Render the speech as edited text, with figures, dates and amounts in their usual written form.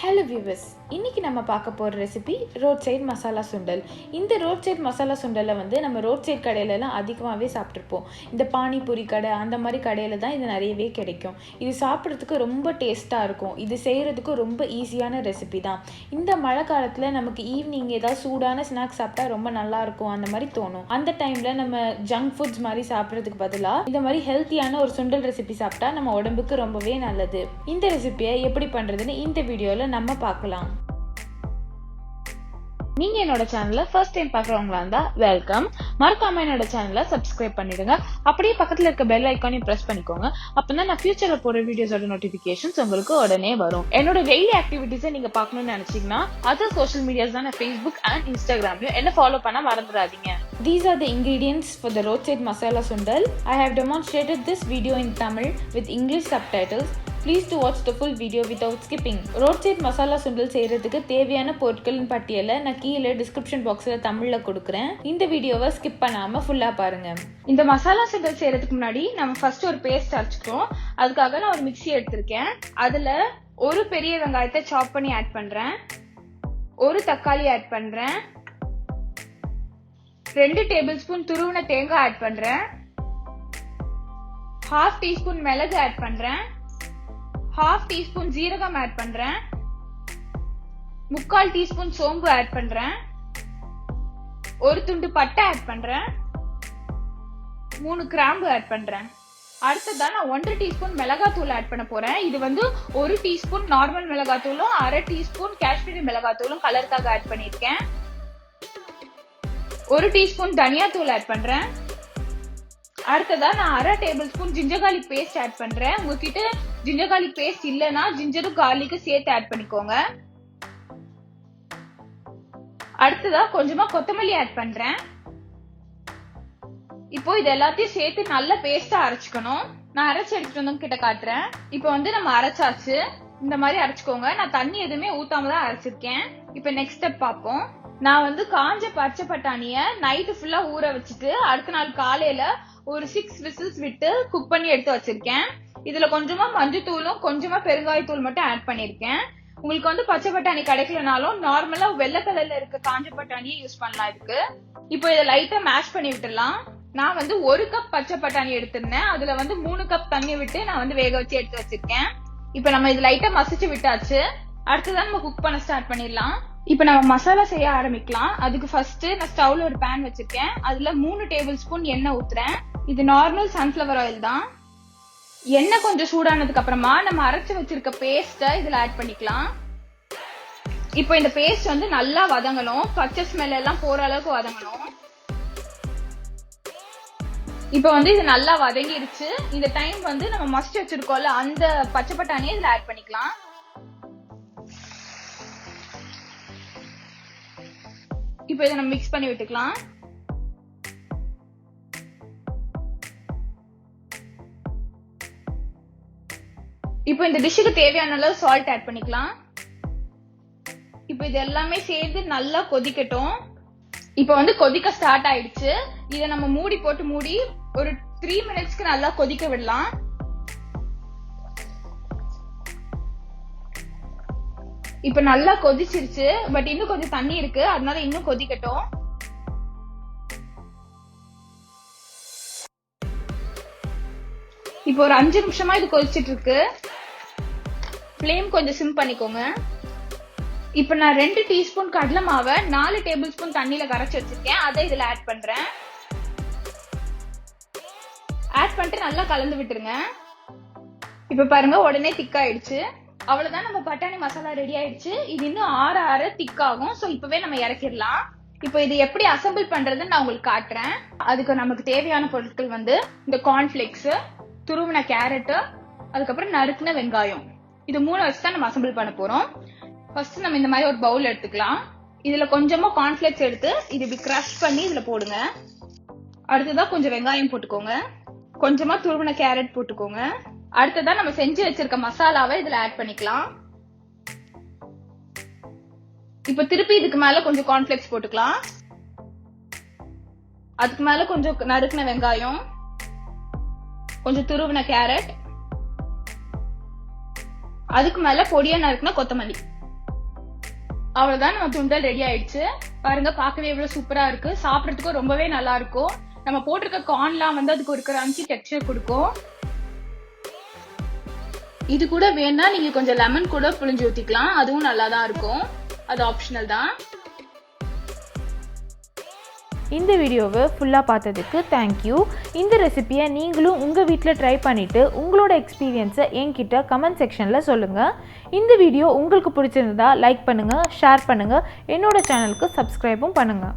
Hello viewers, இன்னைக்கு நம்ம பார்க்க போற ரெசிபி ரோட் சைடு மசாலா சுண்டல். இந்த ரோட் சைடு மசாலா சுண்டலை நம்ம ரோட் சைடு கடையில எல்லாம் அதிகமாகவே சாப்பிட்டுருப்போம். இந்த பானிபூரி கடை அந்த மாதிரி கடையில தான் இது நிறையவே கிடைக்கும். இது சாப்பிட்றதுக்கு ரொம்ப டேஸ்ட்டாக இருக்கும். இது செய்கிறதுக்கு ரொம்ப ஈஸியான ரெசிபி தான். இந்த மழை காலத்தில் நமக்கு ஈவினிங் ஏதாவது சூடான ஸ்நாக்ஸ் சாப்பிட்டா ரொம்ப நல்லா இருக்கும் அந்த மாதிரி தோணும். அந்த டைமில் நம்ம ஜங்க் ஃபுட்ஸ் மாதிரி சாப்பிட்றதுக்கு பதிலாக இந்த மாதிரி ஹெல்த்தியான ஒரு சுண்டல் ரெசிபி சாப்பிட்டா நம்ம உடம்புக்கு ரொம்பவே நல்லது. இந்த ரெசிபியை எப்படி பண்ணுறதுன்னு இந்த வீடியோவில் நம்ம பார்க்கலாம். நீங்க என்னோட சேனலை ஃபர்ஸ்ட் டைம் பார்க்குறவங்களா இருந்தா வெல்கம். மறக்காம என்னோட சேனலை சப்ஸ்கிரைப் பண்ணிடுங்க. அப்படியே பக்கத்துல இருக்க பெல் ஐக்கானையும் பிரஸ் பண்ணிக்கோங்க. அப்பதான் நான் ஃபியூச்சர்ல போற வீடியோஸோட நோட்டிபிகேஷன்ஸ் உங்களுக்கு உடனே வரும். என்னோட டெய்லி ஆக்டிவிட்டிஸை நீங்க பார்க்கணும்னு நினைச்சீங்கன்னா அதர் சோஷியல் மீடியாஸ் தான் ஃபேஸ்புக் அண்ட் இன்ஸ்டாகிராம்லயும் என்ன ஃபாலோ பண்ண மறந்துடாதீங்க. These are the ingredients for the roadside masala sundal. I have demonstrated this video in Tamil with English subtitles. Please to watch the full video without skipping. Roadside masala sundal செய்யறதுக்கு தேவையான பொருட்களின் பட்டியலை நான் கீழே description பாக்ஸ்ல தமிழ்ல கொடுக்குறேன். இந்த வீடியோவை ஸ்கிப் பண்ணாம ஃபுல்லா பாருங்க. இந்த மசாலா சுண்டல் செய்யறதுக்கு முன்னாடி நம்ம ஃபர்ஸ்ட் ஒரு பேஸ்ட் அரைச்சுக்கிறோம். அதுக்காக நான் ஒரு மிக்ஸி எடுத்திருக்கேன். அதுல ஒரு பெரிய வெங்காயத்தை சாப் பண்ணி ஆட் பண்றேன். ஒரு தக்காளி ஆட் பண்றேன். 2 டேபிள் ஸ்பூன் துருவின தேங்காய் ஆட் பண்றேன். 1/2 டீஸ்பூன் மிளகு ஆட் பண்றேன். 1/2 டீஸ்பூன் ஜீரகம் ஆட் பண்றேன். 3/4 டீஸ்பூன் சோம்பு ஆட் பண்றேன். ஒரு துண்டு பட்டை ஆட் பண்றேன். 3 கிராம்பு ஆட் பண்றேன். அடுத்ததான் நான் 1 டீஸ்பூன் மிளகாத்தூள் ஆட் பண்ண போறேன். இது 1 டீஸ்பூன் நார்மல் மிளகாத்தூளும் 1/2 டீஸ்பூன் காஷ்மீரி மிளகாத்தூளும் கலருக்காக ஆட் பண்ணிருக்கேன். 1 டீஸ்பூன் தனியா தூள் ஆட் பண்றேன். அடுத்ததா நான் 1/2 table spoon ginger garlic paste add பண்றேன். உங்ககிட்ட ஜிஞ்சர் கார்லிக் பேஸ்ட் இல்லனா ஜிஞ்சரும் கார்லிக்கும் சேர்த்து ஆட் பண்ணிக்கோங்க. அடுத்ததா கொஞ்சமா கொத்தமல்லி ஆட் பண்றேன். இப்போ இது எல்லாத்தையும் சேர்த்து நல்ல பேஸ்டா அரைச்சுக்கணும். நான் அரைச்சு எடுத்துட்டு வந்து கிட்ட காட்டுறேன். இப்போ நம்ம அரைச்சாச்சு. இந்த மாதிரி அரைச்சுக்கோங்க. நான் தண்ணி எதுவுமே ஊத்தாம தான் அரைச்சிருக்கேன். இப்போ நெக்ஸ்ட் ஸ்டெப் பார்ப்போம். நான் காஞ்ச பச்சை பட்டாணிய நைட்டு ஃபுல்லா ஊற வச்சுட்டு அடுத்த நாள் காலையில ஒரு 6 விசில்ஸ் விட்டு குக் பண்ணி எடுத்து வச்சிருக்கேன். இதுல கொஞ்சமா மஞ்சத்தூளும் கொஞ்சமா பெருங்காயத்தூள் மட்டும் ஆட் பண்ணிருக்கேன். உங்களுக்கு பச்சை பட்டாணி கிடைக்கலனாலும் நார்மலா வெள்ளை கலர்ல இருக்க காஞ்ச பட்டாணியை யூஸ் பண்ணலாம் இதுக்கு. இப்போ இதை லைட்டா மேஷ் பண்ணி விட்டுடலாம். நான் 1 கப் பச்சை பட்டாணி எடுத்திருந்தேன். அதுல 3 கப் தண்ணி விட்டு நான் வேக வச்சு எடுத்து வச்சிருக்கேன். இப்போ நம்ம இது லைட்டா மசிச்சு விட்டாச்சு. அடுத்ததான் நம்ம குக் பண்ண ஸ்டார்ட் பண்ணிடலாம். இப்ப நம்ம மசாலா செய்ய ஆரம்பிக்கலாம். அதுக்கு ஃபர்ஸ்ட் நான் ஸ்டவ்ல ஒரு பேன் வச்சிருக்கேன். அதுல 3 டேபிள் ஸ்பூன் எண்ணெய் ஊத்துறேன். இது நார்மல் சன்ஃபிளவர் ஆயில் தான். எண்ணெய் கொஞ்சம் சூடானதுக்கு அப்புறமா நம்ம அரைச்சு வச்சிருக்க பேஸ்ட இதுல ஆட் பண்ணிக்கலாம். இப்போ இந்த பேஸ்ட் நல்லா வதங்கணும். பச்சை ஸ்மெல் எல்லாம் போற அளவுக்கு வதங்கணும். இப்போ இது நல்லா வதங்கிருச்சு. இந்த டைம் நம்ம மசிச்சு வச்சிருக்கோம்ல அந்த பச்சை பட்டாணியை இதுல ஆட் பண்ணிக்கலாம். இப்போ இதை நம்ம மிக்ஸ் பண்ணி விட்டுக்கலாம். இப்போ இந்த டிஷ்ஷுக்கு தேவையான அளவு சால்ட் ஆட் பண்ணிக்கலாம். இப்போ இது எல்லாமே சேர்ந்து நல்லா கொதிக்கட்டும். இப்போ கொதிக்க ஸ்டார்ட் ஆயிடுச்சு. இதை நம்ம மூடி போட்டு மூடி ஒரு 3 மினிட்ஸ்க்கு நல்லா கொதிக்க விடலாம். இப்ப நல்லா கொதிச்சிருச்சு. பட் இன்னும் கொஞ்சம் தண்ணி இருக்கு, அதனால இன்னும் கொதிக்கட்டும். இப்போ ஒரு 5 நிமிஷமா இது கொதிச்சிட்டு இருக்கு. ஃப்ளேம் கொஞ்சம் சிம் பண்ணிக்கோங்க. இப்ப நான் 2 டீஸ்பூன் கடலை மாவை 4 டேபிள் ஸ்பூன் தண்ணியில கரைச்சு வச்சிருக்கேன். அதை இதுல ஆட் பண்றேன். ஆட் பண்ணிட்டு நல்லா கலந்து விட்டுருங்க. இப்ப பாருங்க உடனே திக் ஆயிடுச்சு. அவ்வளவுதான், நம்ம பட்டாணி மசாலா ரெடி ஆயிடுச்சு. இது இன்னும் ஆற திக் ஆகும். சோ இப்பவே நம்ம இறக்கிடலாம். இப்போ இது எப்படி அசம்பிள் பண்றதுன்னு நான் உங்களுக்கு காட்டுறேன். அதுக்கு நமக்கு தேவையான பொருட்கள் இந்த கார்ன்ஃபிளேக்ஸ், துருவின கேரட், அதுக்கப்புறம் நறுக்குன வெங்காயம். இது 3 வச்சு தான் நம்ம அசம்பிள் பண்ண போறோம். ஃபர்ஸ்ட் நம்ம இந்த மாதிரி ஒரு பவுல் எடுத்துக்கலாம். இதுல கொஞ்சமா கார்ன்ஃபிளேக்ஸ் எடுத்து இது இப்படி கிரஷ் பண்ணி இதுல போடுங்க. அடுத்ததா கொஞ்சம் வெங்காயம் போட்டுக்கோங்க. கொஞ்சமா துருவின கேரட் போட்டுக்கோங்க. அடுத்ததா நம்ம செஞ்சு வச்சிருக்க மசாலாவை இதுல ஆட் பண்ணிக்கலாம். இப்ப திருப்பி இதுக்கு மேல கொஞ்சம் கார்ன்ஃபிளேக்ஸ் போட்டுக்கலாம். அதுக்கு மேல கொஞ்சம் நறுக்குன வெங்காயம், கொஞ்சம் துருவின கேரட், அதுக்கு மேல பொடியா நறுக்குன கொத்தமல்லி. அவ்வளவுதான், நம்ம சுண்டல் ரெடி ஆயிடுச்சு. பாருங்க, பார்க்கவே எவ்வளவு சூப்பரா இருக்கு. சாப்பிடறதுக்கும் ரொம்பவே நல்லா இருக்கும். நம்ம போட்டிருக்க கார்ன்லாம் வந்து அதுக்கு ஒரு கிரன்ச்சி டெக்ஸ்சர் கொடுக்கும். இது கூட வேணா நீங்க கொஞ்சம் லெமன் கூட புளிஞ்சு ஊத்திக்கலாம், அதுவும் நல்லா தான் இருக்கும். அது ஆப்ஷனல் தான். இந்த வீடியோவை ஃபுல்லாக பார்த்ததுக்கு தேங்க்யூ. இந்த ரெசிபியை நீங்களும் உங்கள் வீட்டில் ட்ரை பண்ணிவிட்டு உங்களோட எக்ஸ்பீரியன்ஸை என்கிட்ட கமெண்ட் செக்ஷனில் சொல்லுங்கள். இந்த வீடியோ உங்களுக்கு பிடிச்சிருந்தா லைக் பண்ணுங்கள், ஷேர் பண்ணுங்கள், என்னோட சேனலுக்கு சப்ஸ்கிரைபும் பண்ணுங்கள்.